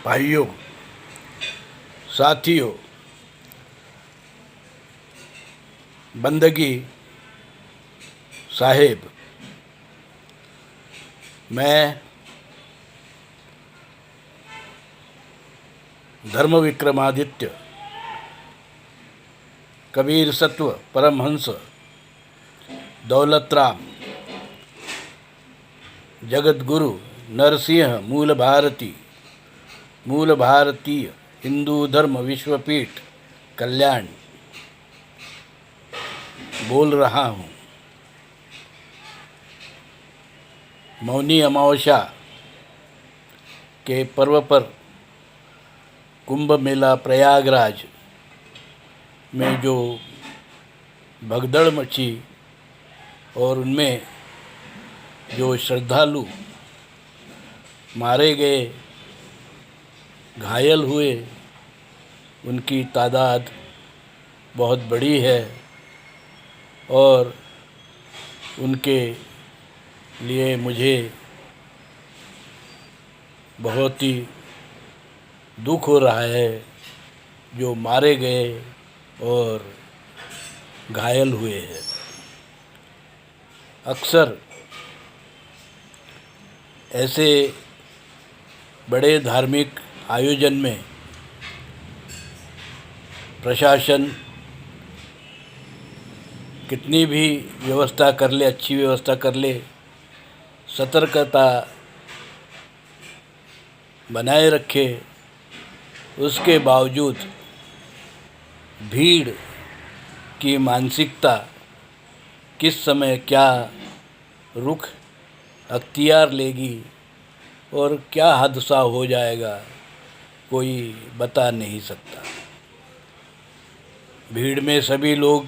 भाइयों, साथियों, बंदगी साहेब, मैं धर्म विक्रमादित्य कबीर सत्व परमहंस दौलत राम जगत गुरु नरसिंह मूल भारतीय हिंदू धर्म विश्वपीठ कल्याण बोल रहा हूँ। मौनी अमावस्या के पर्व पर कुंभ मेला प्रयागराज में जो भगदड़ मची और उनमें जो श्रद्धालु मारे गए, घायल हुए, उनकी तादाद बहुत बड़ी है और उनके लिए मुझे बहुत ही दुख हो रहा है जो मारे गए और घायल हुए हैं। अक्सर ऐसे बड़े धार्मिक आयोजन में प्रशासन कितनी भी व्यवस्था कर ले, अच्छी व्यवस्था कर ले, सतर्कता बनाए रखे, उसके बावजूद भीड़ की मानसिकता किस समय क्या रुख अख्तियार लेगी और क्या हादसा हो जाएगा कोई बता नहीं सकता। भीड़ में सभी लोग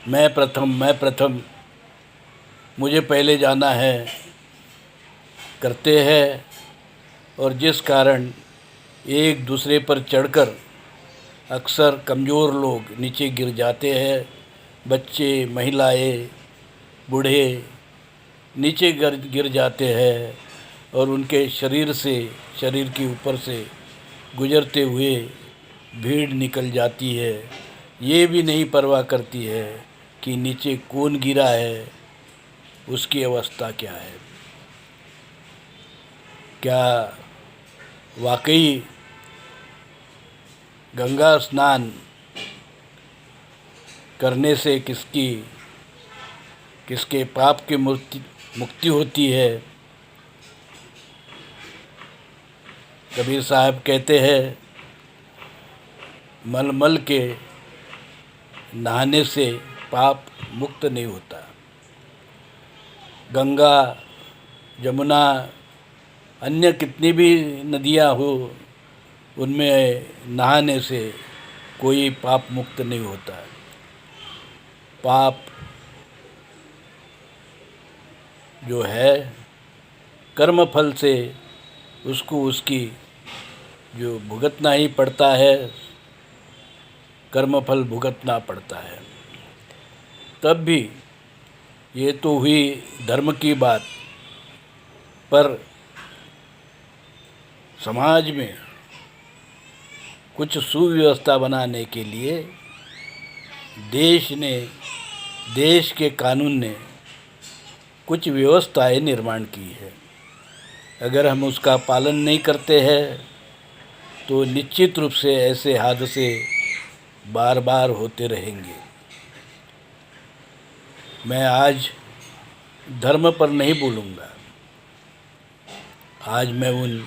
मैं प्रथम, मुझे पहले जाना है करते हैं और जिस कारण एक दूसरे पर चढ़कर अक्सर कमज़ोर लोग नीचे गिर जाते हैं। बच्चे, महिलाएं, बूढ़े नीचे गिर जाते हैं और उनके शरीर के ऊपर से गुजरते हुए भीड़ निकल जाती है। ये भी नहीं परवाह करती है कि नीचे कौन गिरा है, उसकी अवस्था क्या है। क्या वाकई गंगा स्नान करने से किसके पाप की मुक्ति होती है? कबीर साहब कहते हैं, मल के नहाने से पाप मुक्त नहीं होता। गंगा, जमुना, अन्य कितनी भी नदियाँ हो, उनमें नहाने से कोई पाप मुक्त नहीं होता। पाप जो है कर्म फल से उसको उसकी जो भुगतना ही पड़ता है, कर्म फल भुगतना पड़ता है। तब भी ये तो हुई धर्म की बात, पर समाज में कुछ सुव्यवस्था बनाने के लिए देश के कानून ने कुछ व्यवस्थाएं निर्माण की है। अगर हम उसका पालन नहीं करते हैं तो निश्चित रूप से ऐसे हादसे बार बार होते रहेंगे। मैं आज धर्म पर नहीं बोलूँगा। आज मैं उन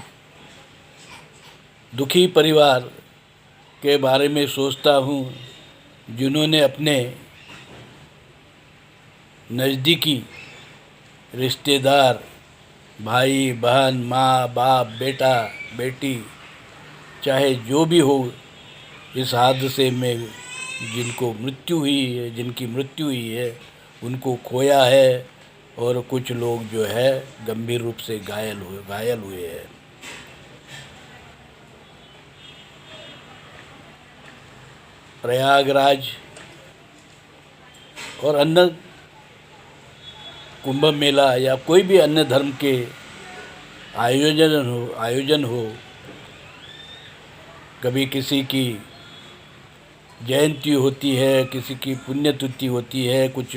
दुखी परिवार के बारे में सोचता हूँ जिन्होंने अपने नज़दीकी रिश्तेदार, भाई बहन, माँ बाप, बेटा बेटी, चाहे जो भी हो, इस हादसे में जिनकी मृत्यु हुई है उनको खोया है और कुछ लोग जो है गंभीर रूप से घायल हुए हैं। प्रयागराज और अन्य कुंभ मेला या कोई भी अन्य धर्म के आयोजन हो, कभी किसी की जयंती होती है, किसी की पुण्यतिथि होती है, कुछ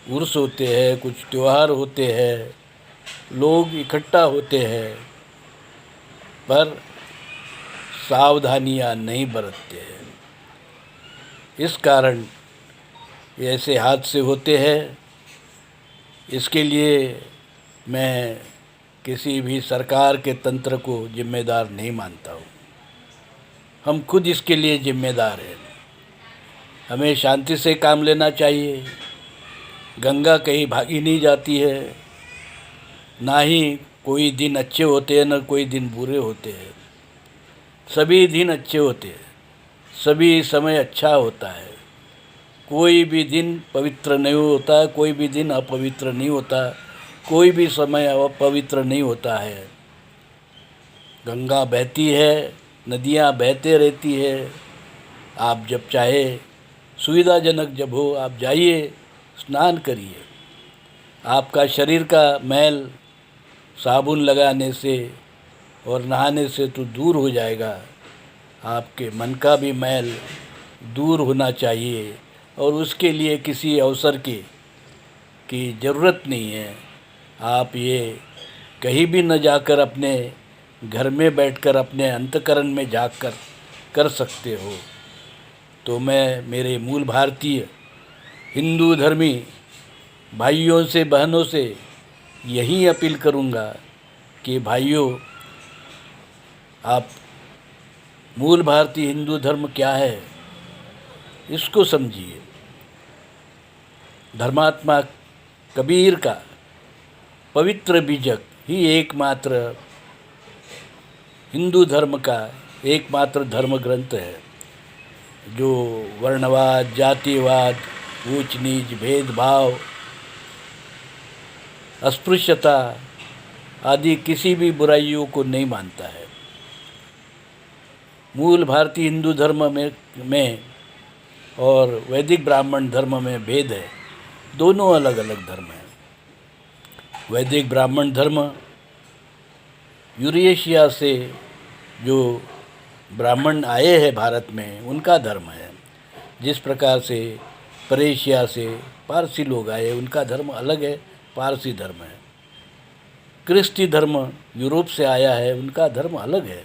उर्स होते हैं, कुछ त्योहार होते हैं, लोग इकट्ठा होते हैं, पर सावधानियां नहीं बरतते हैं। इस कारण ऐसे हादसे होते हैं। इसके लिए मैं किसी भी सरकार के तंत्र को जिम्मेदार नहीं मानता हूँ। हम खुद इसके लिए जिम्मेदार हैं। हमें शांति से काम लेना चाहिए। गंगा कहीं भागी नहीं जाती है, ना ही कोई दिन अच्छे होते हैं, ना कोई दिन बुरे होते हैं। सभी दिन अच्छे होते हैं, सभी समय अच्छा होता है। कोई भी दिन पवित्र नहीं होता, कोई भी दिन अपवित्र नहीं होता, कोई भी समय अपवित्र नहीं होता है। गंगा बहती है, नदियाँ बहते रहती है। आप जब चाहे, सुविधाजनक जब हो, आप जाइए, स्नान करिए। आपका शरीर का मैल साबुन लगाने से और नहाने से तो दूर हो जाएगा। आपके मन का भी मैल दूर होना चाहिए, और उसके लिए किसी अवसर की ज़रूरत नहीं है। आप ये कहीं भी न जाकर अपने घर में बैठकर अपने अंतःकरण में झाँक कर सकते हो। तो मैं मेरे मूल भारतीय हिंदू धर्मी भाइयों से, बहनों से यही अपील करूँगा कि भाइयों, आप मूल भारतीय हिंदू धर्म क्या है, इसको समझिए। धर्मात्मा कबीर का पवित्र बीजक ही एकमात्र हिंदू धर्म का एकमात्र धर्म ग्रंथ है, जो वर्णवाद, जातिवाद, ऊंच नीच, भेदभाव, अस्पृश्यता आदि किसी भी बुराइयों को नहीं मानता है। मूल भारतीय हिंदू धर्म में और वैदिक ब्राह्मण धर्म में भेद है। दोनों अलग अलग धर्म हैं। वैदिक ब्राह्मण धर्म यूरेशिया से जो ब्राह्मण आए हैं भारत में, उनका धर्म है। जिस प्रकार से परेशिया से पारसी लोग आए, उनका धर्म अलग है, पारसी धर्म है। क्रिस्ती धर्म यूरोप से आया है, उनका धर्म अलग है।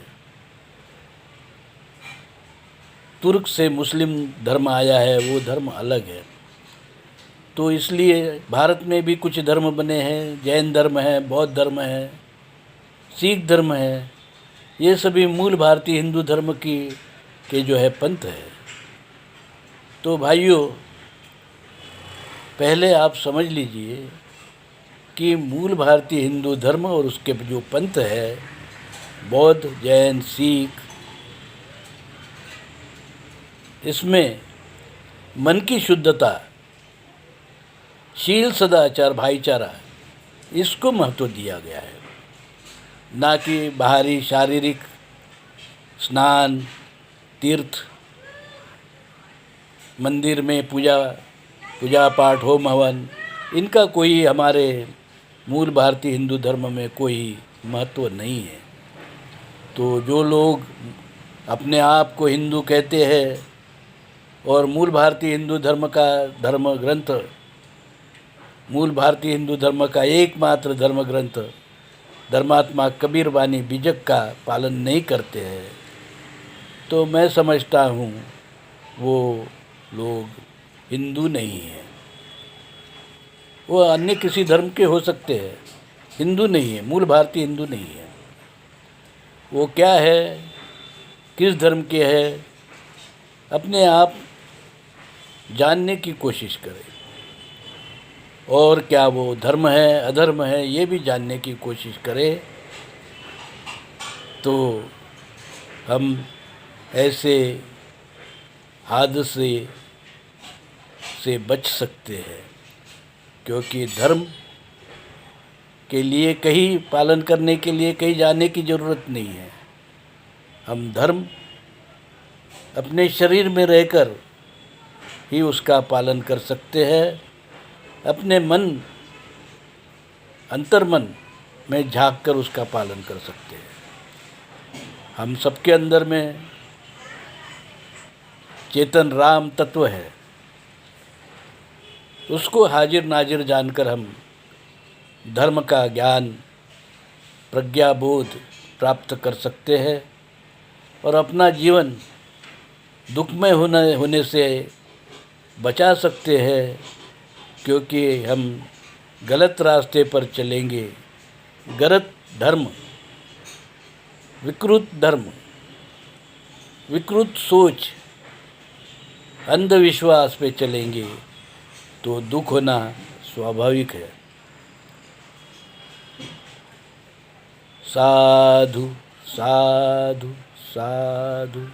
तुर्क से मुस्लिम धर्म आया है, वो धर्म अलग है। तो इसलिए भारत में भी कुछ धर्म बने हैं। जैन धर्म है, बौद्ध धर्म है, सिख धर्म है। ये सभी मूल भारतीय हिंदू धर्म के जो है पंथ है। तो भाइयों, पहले आप समझ लीजिए कि मूल भारतीय हिंदू धर्म और उसके जो पंथ है, बौद्ध, जैन, सिख, इसमें मन की शुद्धता, शील, सदाचार, भाईचारा, इसको महत्व दिया गया है, ना कि बाहरी शारीरिक स्नान, तीर्थ, मंदिर में पूजा पाठ, होम हवन, इनका कोई हमारे मूल भारतीय हिंदू धर्म में कोई महत्व नहीं है। तो जो लोग अपने आप को हिंदू कहते हैं और मूल भारतीय हिंदू धर्म का धर्म ग्रंथ, मूल भारतीय हिंदू धर्म का एकमात्र धर्म ग्रंथ धर्मात्मा कबीर वाणी बीजक का पालन नहीं करते हैं, तो मैं समझता हूँ वो लोग हिंदू नहीं हैं। वो अन्य किसी धर्म के हो सकते हैं, हिंदू नहीं है, मूल भारतीय हिंदू नहीं है। वो क्या है, किस धर्म के है, अपने आप जानने की कोशिश करें, और क्या वो धर्म है, अधर्म है, ये भी जानने की कोशिश करें। तो हम ऐसे हादसे से बच सकते हैं, क्योंकि धर्म के लिए कहीं पालन करने के लिए कहीं जाने की ज़रूरत नहीं है। हम धर्म अपने शरीर में रहकर ही उसका पालन कर सकते हैं। अपने मन, अंतर्मन में झांक कर उसका पालन कर सकते हैं। हम सबके अंदर में चेतन राम तत्व है, उसको हाजिर नाजिर जानकर हम धर्म का ज्ञान, प्रज्ञाबोध प्राप्त कर सकते हैं और अपना जीवन दुखमय होने से बचा सकते हैं, क्योंकि हम गलत रास्ते पर चलेंगे। गलत धर्म, विकृत सोच, अंधविश्वास पे चलेंगे तो दुख होना स्वाभाविक है। साधु साधु साधु।